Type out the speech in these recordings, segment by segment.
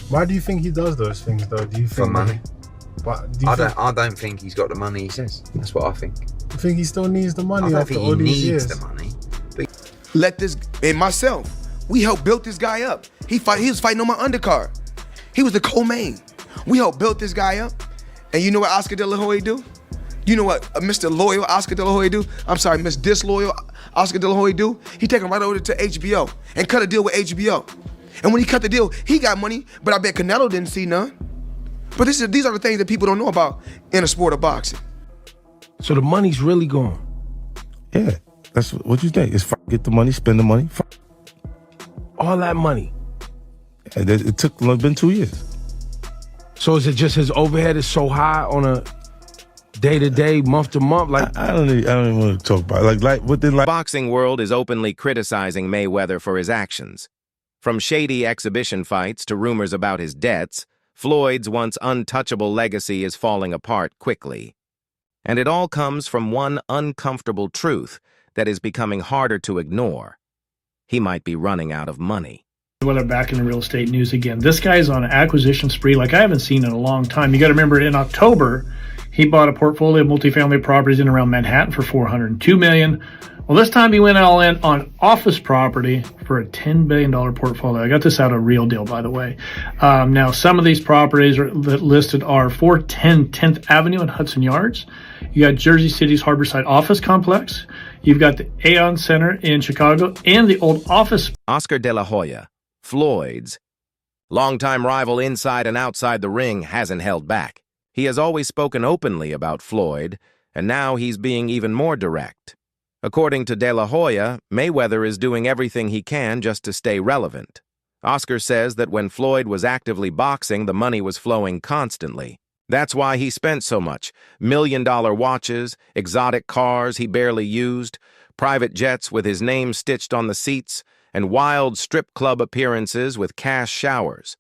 Why do you think he does those things though? Do you For think money. I don't think he's got the money he says. That's what I think. You think he still needs the money I don't after think all he these needs years? the money. Let this, and myself, we helped build this guy up. He was fighting on my undercard. He was the co-main. We helped build this guy up. And you know what Oscar De La Hoya do? You know what Mr. Loyal Oscar De La Hoya do? I'm sorry, Miss Disloyal Oscar De La Hoya do? He take him right over to HBO and cut a deal with HBO. And when he cut the deal, he got money, but I bet Canelo didn't see none. But these are the things that people don't know about in the sport of boxing. So the money's really gone. Yeah, that's what you think. It's get the money, spend the money. All that money. And it took been 2 years. So is it just his overhead is so high on a day-to-day, month-to-month? Like I don't even want to talk about it. Like within like Boxing world is openly criticizing Mayweather for his actions. From shady exhibition fights to rumors about his debts, Floyd's once untouchable legacy is falling apart quickly. And it all comes from one uncomfortable truth that is becoming harder to ignore. He might be running out of money. Whether back in the real estate news again. This guy's on an acquisition spree like I haven't seen in a long time. You got to remember, in October, he bought a portfolio of multifamily properties in around Manhattan for $402 million. Well, this time he went all in on office property for a $10 billion portfolio. I got this out of Real Deal, by the way. Now, some of these properties listed are 410 10th Avenue and Hudson Yards. You got Jersey City's Harborside Office Complex. You've got the Aon Center in Chicago and the old office. Oscar De La Hoya, Floyd's longtime rival inside and outside the ring, hasn't held back. He has always spoken openly about Floyd, and now he's being even more direct. According to De La Hoya, Mayweather is doing everything he can just to stay relevant. Oscar says that when Floyd was actively boxing, the money was flowing constantly. That's why he spent so much. $1-million watches, exotic cars he barely used, private jets with his name stitched on the seats, and wild strip club appearances with cash showers.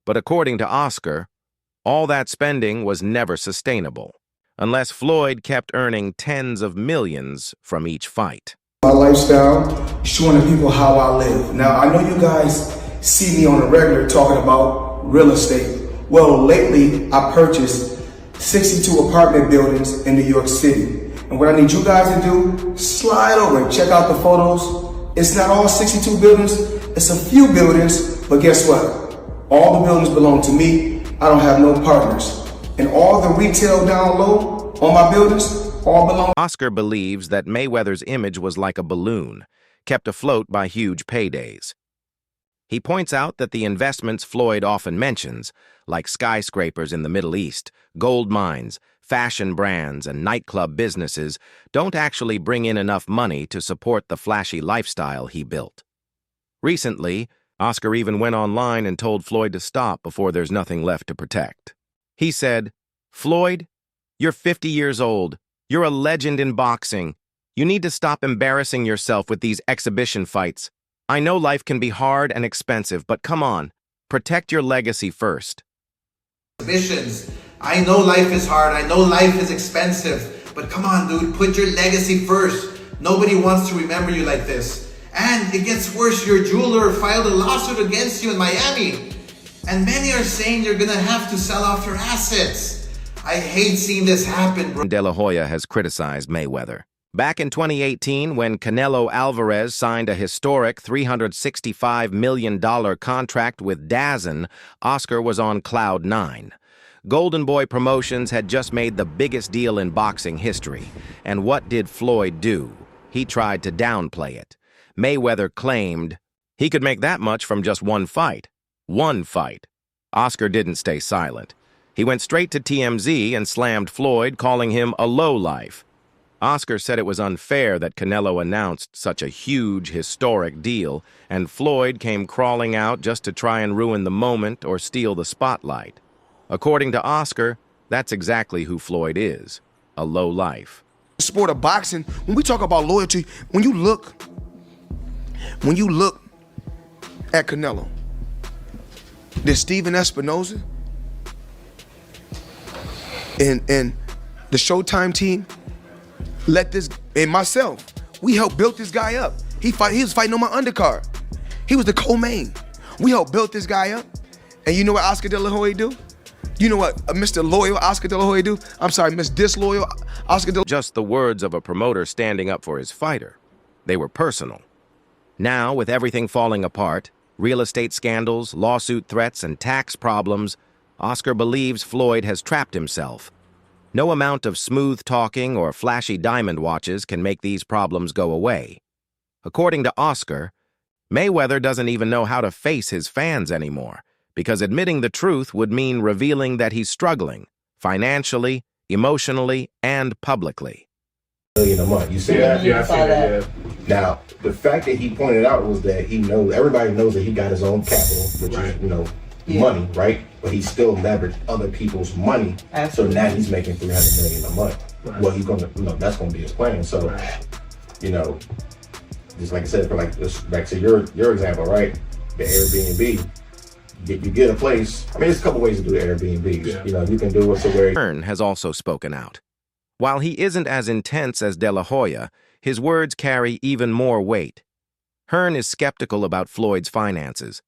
But according to Oscar, all that spending was never sustainable, unless Floyd kept earning tens of millions from each fight. My lifestyle, showing the people how I live. Now, I know you guys see me on a regular talking about real estate. Well, lately, I purchased 62 apartment buildings in New York City. And what I need you guys to do, slide over and check out the photos. It's not all 62 buildings, it's a few buildings, but guess what? All the buildings belong to me. I don't have no partners. And all the retail down low on my buildings, all belong. Oscar believes that Mayweather's image was like a balloon, kept afloat by huge paydays. He points out that the investments Floyd often mentions, like skyscrapers in the Middle East, gold mines, fashion brands, and nightclub businesses, don't actually bring in enough money to support the flashy lifestyle he built. Recently, Oscar even went online and told Floyd to stop before there's nothing left to protect. He said, "Floyd, you're 50 years old. You're a legend in boxing. You need to stop embarrassing yourself with these exhibition fights. I know life can be hard and expensive, but come on, protect your legacy first." Exhibitions. I know life is hard. I know life is expensive, but come on, dude, put your legacy first. Nobody wants to remember you like this. And it gets worse. Your jeweler filed a lawsuit against you in Miami. And many are saying you're gonna have to sell off your assets. I hate seeing this happen, bro. De La Hoya has criticized Mayweather. Back in 2018, when Canelo Alvarez signed a historic $365 million contract with DAZN, Oscar was on cloud 9. Golden Boy Promotions had just made the biggest deal in boxing history. And what did Floyd do? He tried to downplay it. Mayweather claimed he could make that much from just one fight. One fight. Oscar didn't stay silent. He went straight to TMZ and slammed Floyd, calling him a lowlife. Oscar said it was unfair that Canelo announced such a huge, historic deal, and Floyd came crawling out just to try and ruin the moment or steal the spotlight. According to Oscar, that's exactly who Floyd is, a lowlife. The sport of boxing, when we talk about loyalty, when you look at Canelo, there's Steven Espinoza and the Showtime team, and myself, we helped build this guy up. He was fighting on my undercard. He was the co-main. We helped build this guy up. And you know what Oscar De La Hoya do? You know what Mr. Loyal Oscar De La Hoya do? I'm sorry, Miss Disloyal Oscar De La Just the words of a promoter standing up for his fighter. They were personal. Now, with everything falling apart, real estate scandals, lawsuit threats, and tax problems, Oscar believes Floyd has trapped himself. No amount of smooth talking or flashy diamond watches can make these problems go away. According to Oscar, Mayweather doesn't even know how to face his fans anymore, because admitting the truth would mean revealing that he's struggling, financially, emotionally, and publicly. $1 million a month. You see that? Yeah, I see that. Yeah. Now, the fact that he pointed out was that he knows, everybody knows that he got his own capital, which is, you know, money, right? But he still leveraged other people's money. Absolutely. So now he's making $300 million a month. Right. Well, he's gonna, you know, that's gonna be his plan. So, you know, just like I said, for like this, back to your example, right? The Airbnb. You get a place. I mean, there's a couple ways to do Airbnbs. Yeah. You know, you can do it so where Hearn has also spoken out. While he isn't as intense as De La Hoya, his words carry even more weight. Hearn is skeptical about Floyd's finances.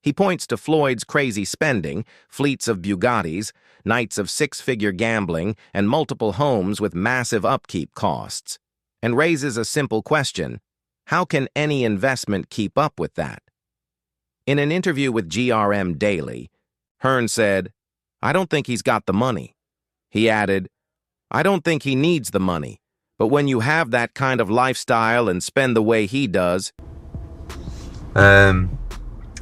He points to Floyd's crazy spending, fleets of Bugattis, nights of six-figure gambling, and multiple homes with massive upkeep costs, and raises a simple question: how can any investment keep up with that? In an interview with GRM Daily, Hearn said, "I don't think he's got the money." He added, "I don't think he needs the money, but when you have that kind of lifestyle and spend the way he does..."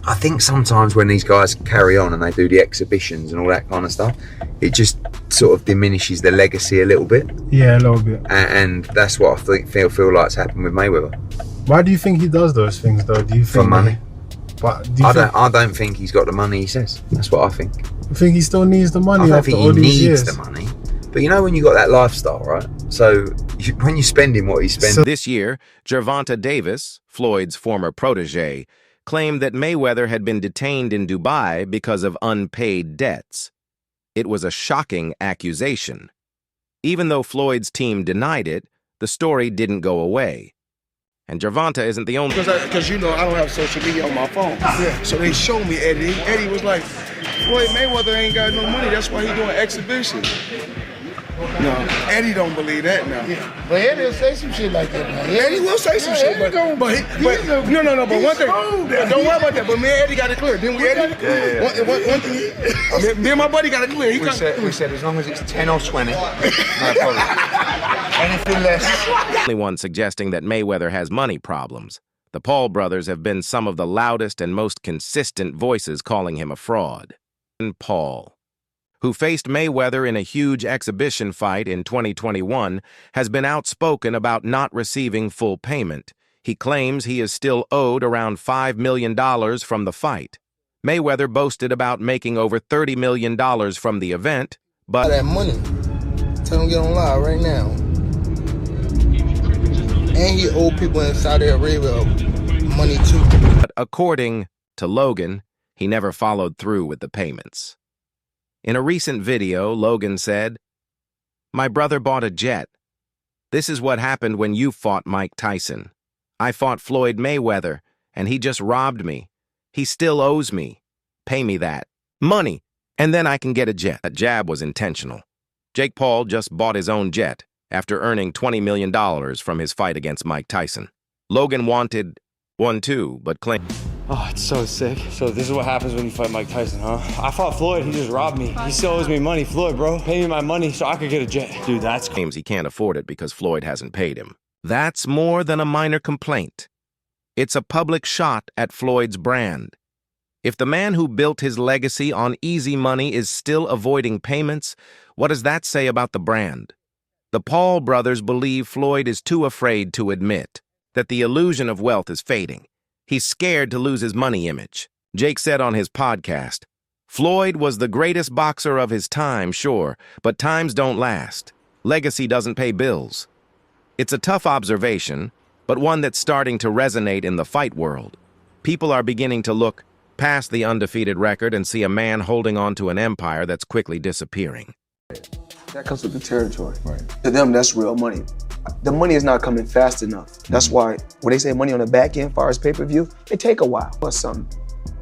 I think sometimes when these guys carry on and they do the exhibitions and all that kind of stuff, it just sort of diminishes the legacy a little bit. Yeah, a little bit. And that's what I feel like's happened with Mayweather. Why do you think he does those things, though? Do you think for money? But I don't think he's got the money he says. That's what I think. I think he still needs the money. I don't after think all he these needs years. the money. But you know when you got that lifestyle, right? So when you're spending what he's spending... This year, Gervonta Davis, Floyd's former protege, claimed that Mayweather had been detained in Dubai because of unpaid debts. It was a shocking accusation. Even though Floyd's team denied it, the story didn't go away. And Gervonta isn't the only... Because you know, I don't have social media on my phone. Yeah. So they showed me Eddie. Eddie was like, Floyd Mayweather ain't got no money. That's why he doing exhibitions. No, Eddie don't believe that now. Yeah. But Eddie will say some shit like that, man. Eddie will say some shit, but no, one thing, don't worry about that. But me and Eddie got it clear, didn't we, Eddie? Yeah. One thing, me and my buddy got it clear. We said as long as it's 10 or 20, no problem. Anything less. Only one suggesting that Mayweather has money problems. The Paul brothers have been some of the loudest and most consistent voices calling him a fraud. And Paul, who faced Mayweather in a huge exhibition fight in 2021, has been outspoken about not receiving full payment. He claims he is still owed around $5 million from the fight. Mayweather boasted about making over $30 million from the event, but... that money. Tell him to get on live right now. And he owed people in Saudi Arabia money too. But according to Logan, he never followed through with the payments. In a recent video, Logan said, "My brother bought a jet. This is what happened when you fought Mike Tyson. I fought Floyd Mayweather, and he just robbed me. He still owes me. Pay me that money, and then I can get a jet." That jab was intentional. Jake Paul just bought his own jet after earning $20 million from his fight against Mike Tyson. Logan wanted one too, but claimed... Oh, it's so sick. So this is what happens when you fight Mike Tyson, huh? I fought Floyd, he just robbed me. He still owes me money. Floyd, bro, pay me my money so I could get a jet. Dude, that's... Claims he can't afford it because Floyd hasn't paid him. That's more than a minor complaint. It's a public shot at Floyd's brand. If the man who built his legacy on easy money is still avoiding payments, what does that say about the brand? The Paul brothers believe Floyd is too afraid to admit that the illusion of wealth is fading. He's scared to lose his money image. Jake said on his podcast, "Floyd was the greatest boxer of his time, sure, but times don't last. Legacy doesn't pay bills." It's a tough observation, but one that's starting to resonate in the fight world. People are beginning to look past the undefeated record and see a man holding on to an empire that's quickly disappearing. That comes with the territory. Right. To them, that's real money. The money is not coming fast enough. That's why when they say money on the back end, as far as pay-per-view, it take a while or something.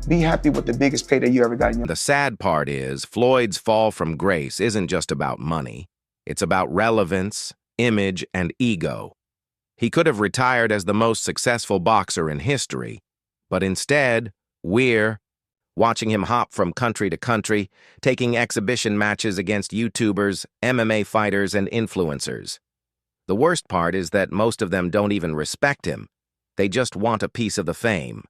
Be happy with the biggest payday you ever got in your life. The sad part is Floyd's fall from grace isn't just about money. It's about relevance, image, and ego. He could have retired as the most successful boxer in history, but instead, we're watching him hop from country to country, taking exhibition matches against YouTubers, MMA fighters, and influencers. The worst part is that most of them don't even respect him. They just want a piece of the fame.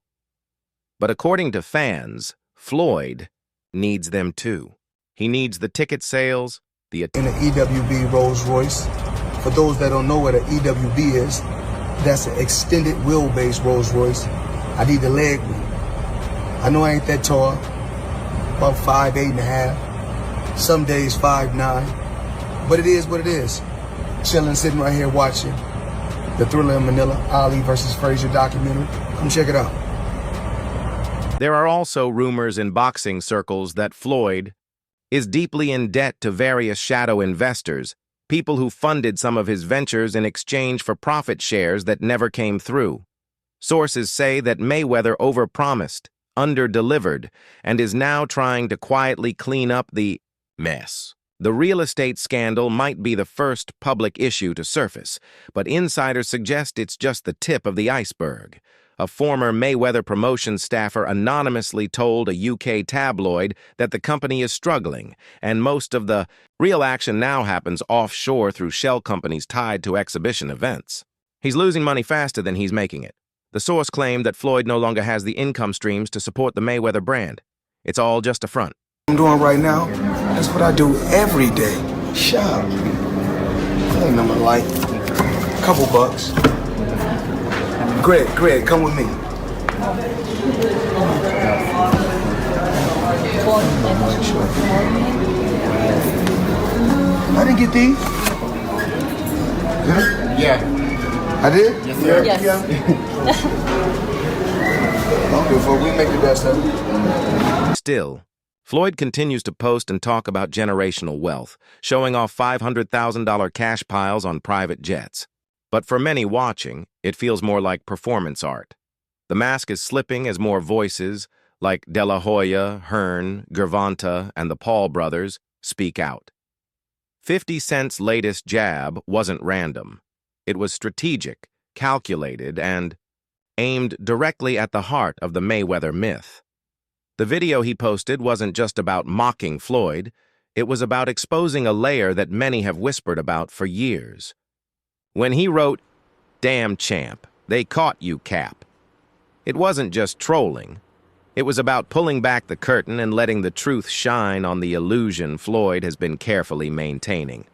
But according to fans, Floyd needs them too. He needs the ticket sales, In an EWB Rolls Royce. For those that don't know what an EWB is, that's an extended wheelbase Rolls Royce. I need the leg room. I know I ain't that tall, about 5'8.5", some days 5'9", but it is what it is. Chilling, sitting right here watching the Thriller in Manila, Ali versus Frazier documentary. Come check it out. There are also rumors in boxing circles that Floyd is deeply in debt to various shadow investors, people who funded some of his ventures in exchange for profit shares that never came through. Sources say that Mayweather overpromised, under-delivered, and is now trying to quietly clean up the mess. The real estate scandal might be the first public issue to surface, but insiders suggest it's just the tip of the iceberg. A former Mayweather promotion staffer anonymously told a UK tabloid that the company is struggling, and most of the real action now happens offshore through shell companies tied to exhibition events. He's losing money faster than he's making it. The source claimed that Floyd no longer has the income streams to support the Mayweather brand. It's all just a front. I'm doing right now, that's what I do every day. Shop. Ain't nothing like couple bucks. Greg, come with me. I didn't get these. Yeah. I did? Yes, sir. Yes. Okay, well, we make the best of it. Still, Floyd continues to post and talk about generational wealth, showing off $500,000 cash piles on private jets. But for many watching, it feels more like performance art. The mask is slipping as more voices, like De La Hoya, Hearn, Gervonta, and the Paul brothers, speak out. 50 Cent's latest jab wasn't random. It was strategic, calculated, and aimed directly at the heart of the Mayweather myth. The video he posted wasn't just about mocking Floyd, it was about exposing a layer that many have whispered about for years. When he wrote, "Damn champ, they caught you, Cap," it wasn't just trolling. It was about pulling back the curtain and letting the truth shine on the illusion Floyd has been carefully maintaining.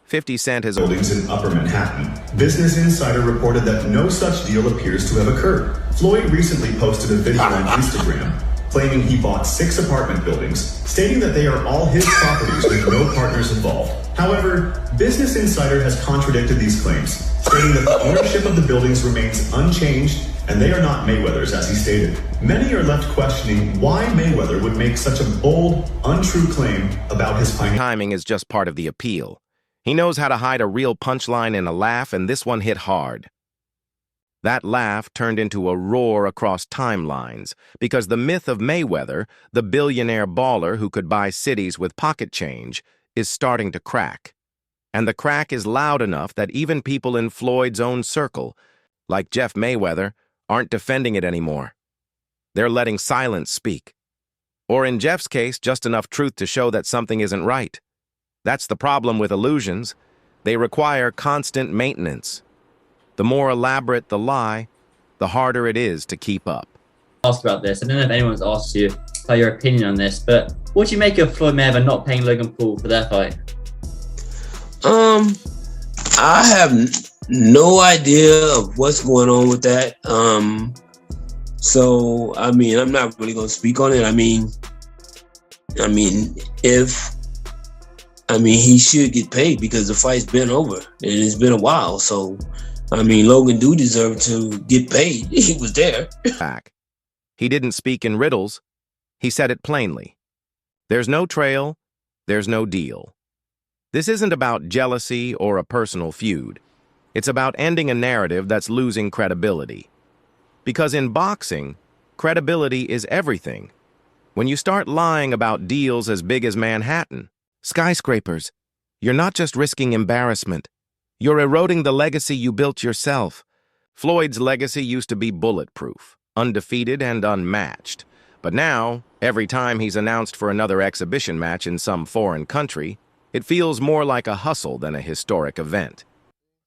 50 Cent has buildings in Upper Manhattan. Business Insider reported that no such deal appears to have occurred. Floyd recently posted a video on Instagram claiming he bought 6 apartment buildings, stating that they are all his properties with no partners involved. However, Business Insider has contradicted these claims, stating that the ownership of the buildings remains unchanged and they are not Mayweather's, as he stated. Many are left questioning why Mayweather would make such a bold, untrue claim about his financial. Timing is just part of the appeal. He knows how to hide a real punchline in a laugh, and this one hit hard. That laugh turned into a roar across timelines because the myth of Mayweather, the billionaire baller who could buy cities with pocket change, is starting to crack. And the crack is loud enough that even people in Floyd's own circle, like Jeff Mayweather, aren't defending it anymore. They're letting silence speak. Or in Jeff's case, just enough truth to show that something isn't right. That's the problem with illusions. They require constant maintenance. The more elaborate the lie, the harder it is to keep up. Asked about this. I don't know if anyone's asked you your opinion on this, but what do you make of Floyd Mayweather not paying Logan Paul for their fight? I have no idea of what's going on with that. So I mean, I'm not really gonna speak on it. I mean, he should get paid because the fight's been over and it's been a while. So, I mean, Logan do deserve to get paid. He was there. He didn't speak in riddles. He said it plainly. There's no trail. There's no deal. This isn't about jealousy or a personal feud. It's about ending a narrative that's losing credibility. Because in boxing, Credibility is everything. When you start lying about deals as big as Manhattan, skyscrapers, you're not just risking embarrassment. You're eroding the legacy you built yourself. Floyd's legacy used to be bulletproof, undefeated and unmatched. But now, every time he's announced for another exhibition match in some foreign country, it feels more like a hustle than a historic event.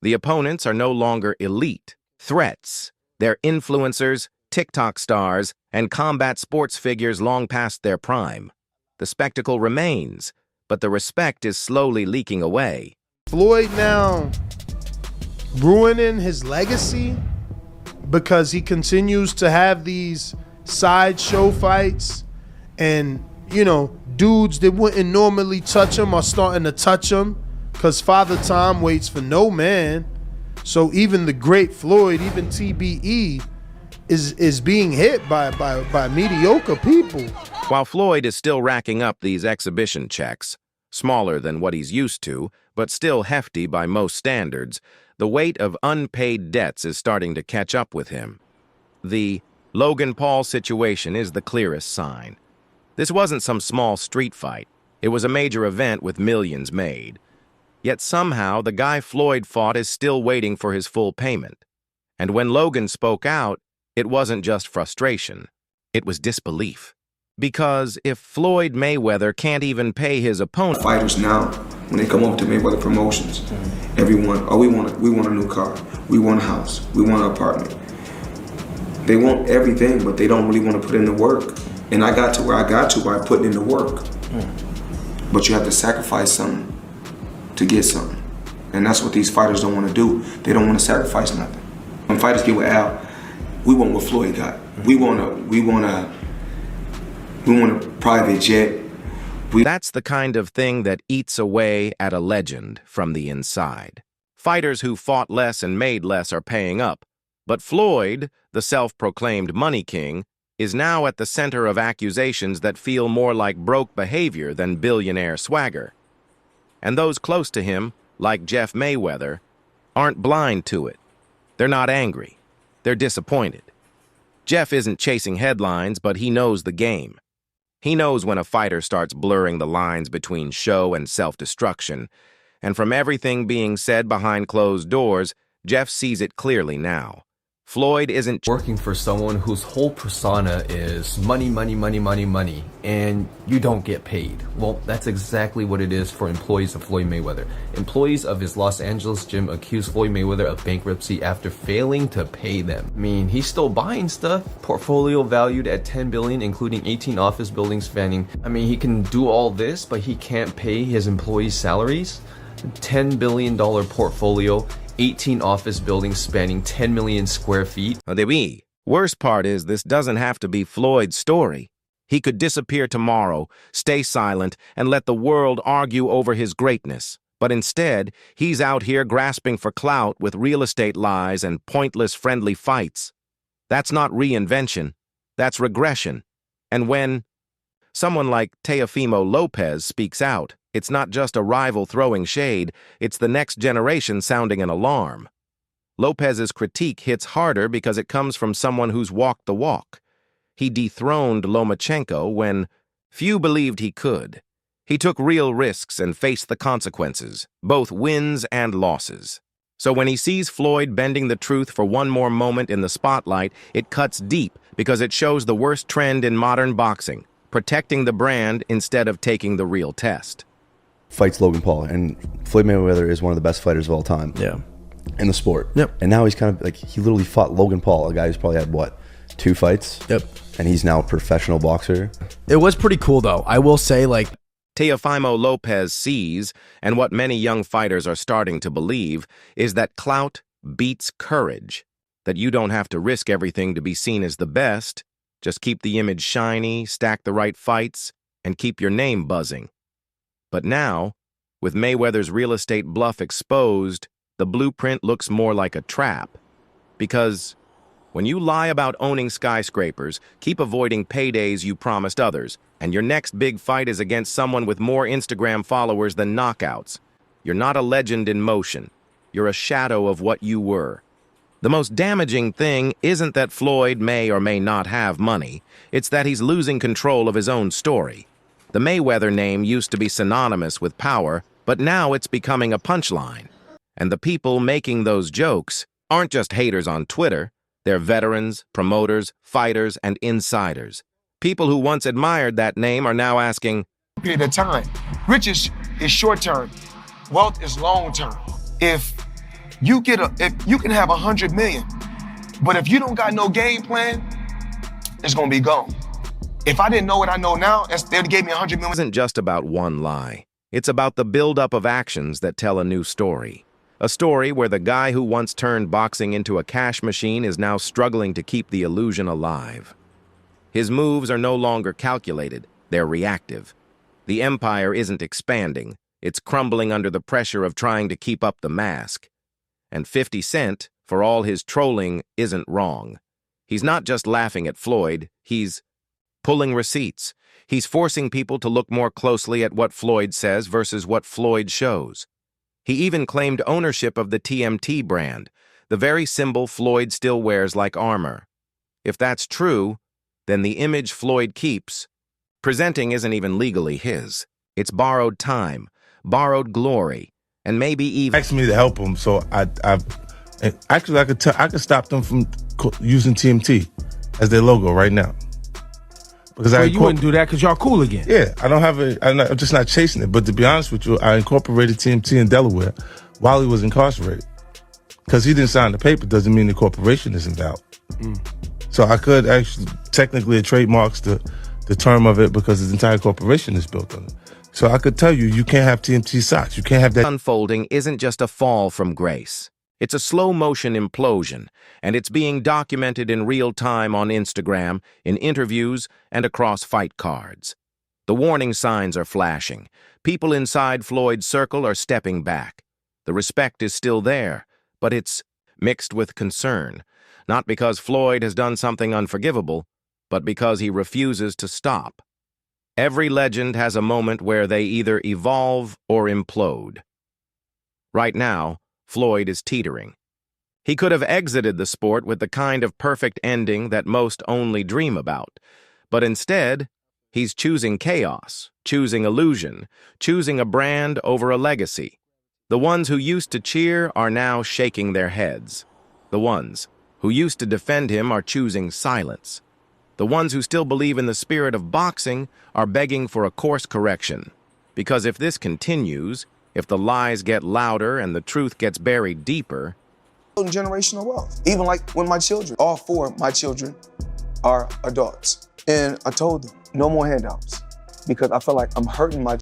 The opponents are no longer elite, threats. They're influencers, TikTok stars, and combat sports figures long past their prime. The spectacle remains, but the respect is slowly leaking away. Floyd now ruining his legacy because he continues to have these sideshow fights, and dudes that wouldn't normally touch him are starting to touch him because Father Time waits for no man. So even the great Floyd, even TBE, is being hit by mediocre people. While Floyd is still racking up these exhibition checks, smaller than what he's used to, but still hefty by most standards, the weight of unpaid debts is starting to catch up with him. The Logan Paul situation is the clearest sign. This wasn't some small street fight. It was a major event with millions made. Yet somehow the guy Floyd fought is still waiting for his full payment. And when Logan spoke out, it wasn't just frustration. It was disbelief. Because if Floyd Mayweather can't even pay his opponent... Fighters now, when they come over to Mayweather Promotions, everyone, we want a new car, we want a house, we want an apartment. They want everything, but they don't really want to put in the work. And I got to where I got to by putting in the work. But you have to sacrifice something to get something. And that's what these fighters don't want to do. They don't want to sacrifice nothing. When fighters get with Al, we want what Floyd got. We want a private jet. That's the kind of thing that eats away at a legend from the inside. Fighters who fought less and made less are paying up. But Floyd, the self-proclaimed money king, is now at the center of accusations that feel more like broke behavior than billionaire swagger. And those close to him, like Jeff Mayweather, aren't blind to it. They're not angry. They're disappointed. Jeff isn't chasing headlines, but he knows the game. He knows when a fighter starts blurring the lines between show and self-destruction. And from everything being said behind closed doors, Jeff sees it clearly now. Floyd isn't working for someone whose whole persona is money, money, money, money, money, and you don't get paid. Well, that's exactly what it is for employees of Floyd Mayweather. Employees of his Los Angeles gym accused Floyd Mayweather of bankruptcy after failing to pay them. I mean, he's still buying stuff. Portfolio valued at $10 billion, including 18 office buildings spanning. I mean, he can do all this, but he can't pay his employees' salaries. $10 billion portfolio, 18 office buildings spanning 10 million square feet. The worst part is this doesn't have to be Floyd's story. He could disappear tomorrow, stay silent, and let the world argue over his greatness. But instead, he's out here grasping for clout with real estate lies and pointless friendly fights. That's not reinvention. That's regression. And when someone like Teofimo Lopez speaks out, it's not just a rival throwing shade, it's the next generation sounding an alarm. Lopez's critique hits harder because it comes from someone who's walked the walk. He dethroned Lomachenko when few believed he could. He took real risks and faced the consequences, both wins and losses. So when he sees Floyd bending the truth for one more moment in the spotlight, it cuts deep because it shows the worst trend in modern boxing, protecting the brand instead of taking the real test. Fights Logan Paul, and Floyd Mayweather is one of the best fighters of all time. Yeah. In the sport. Yep. And now he's kind of like, he literally fought Logan Paul, a guy who's probably had, what, 2 fights? Yep. And he's now a professional boxer. It was pretty cool, though. I will say, like, Teofimo Lopez sees, and what many young fighters are starting to believe, is that clout beats courage. That you don't have to risk everything to be seen as the best. Just keep the image shiny, stack the right fights, and keep your name buzzing. But now, with Mayweather's real estate bluff exposed, the blueprint looks more like a trap. Because when you lie about owning skyscrapers, keep avoiding paydays you promised others, and your next big fight is against someone with more Instagram followers than knockouts, you're not a legend in motion. You're a shadow of what you were. The most damaging thing isn't that Floyd may or may not have money, it's that he's losing control of his own story. The Mayweather name used to be synonymous with power, but now it's becoming a punchline. And the people making those jokes aren't just haters on Twitter, they're veterans, promoters, fighters, and insiders. People who once admired that name are now asking, period of time. Riches is short term, wealth is long term. If you can have 100 million, but if you don't got no game plan, it's gonna be gone. If I didn't know what I know now, they gave me 100 million. It isn't just about one lie. It's about the buildup of actions that tell a new story. A story where the guy who once turned boxing into a cash machine is now struggling to keep the illusion alive. His moves are no longer calculated, they're reactive. The empire isn't expanding, it's crumbling under the pressure of trying to keep up the mask. And 50 Cent, for all his trolling, isn't wrong. He's not just laughing at Floyd, he's pulling receipts. He's forcing people to look more closely at what Floyd says versus what Floyd shows. He even claimed ownership of the TMT brand, the very symbol Floyd still wears like armor. If that's true, then the image Floyd keeps, presenting isn't even legally his. It's borrowed time, borrowed glory, and maybe even... Asked me to help him, so I could stop them from using TMT as their logo right now. Because you wouldn't do that because y'all cool again. Yeah, I'm just not chasing it. But to be honest with you, I incorporated TMT in Delaware while he was incarcerated. Because he didn't sign the paper doesn't mean the corporation isn't valid. So I could actually, technically it trademarks the term of it because his entire corporation is built on it. So I could tell you, you can't have TMT socks. You can't have that. Unfolding isn't just a fall from grace. It's a slow-motion implosion, and it's being documented in real time on Instagram, in interviews, and across fight cards. The warning signs are flashing. People inside Floyd's circle are stepping back. The respect is still there, but it's mixed with concern, not because Floyd has done something unforgivable, but because he refuses to stop. Every legend has a moment where they either evolve or implode. Right now, Floyd is teetering. He could have exited the sport with the kind of perfect ending that most only dream about, but instead, he's choosing chaos, choosing illusion, choosing a brand over a legacy. The ones who used to cheer are now shaking their heads. The ones who used to defend him are choosing silence. The ones who still believe in the spirit of boxing are begging for a course correction, because if this continues, if the lies get louder and the truth gets buried deeper... Generational wealth. Even like when my children, all 4 of my children are adults. And I told them, no more handouts. Because I feel like I'm hurting my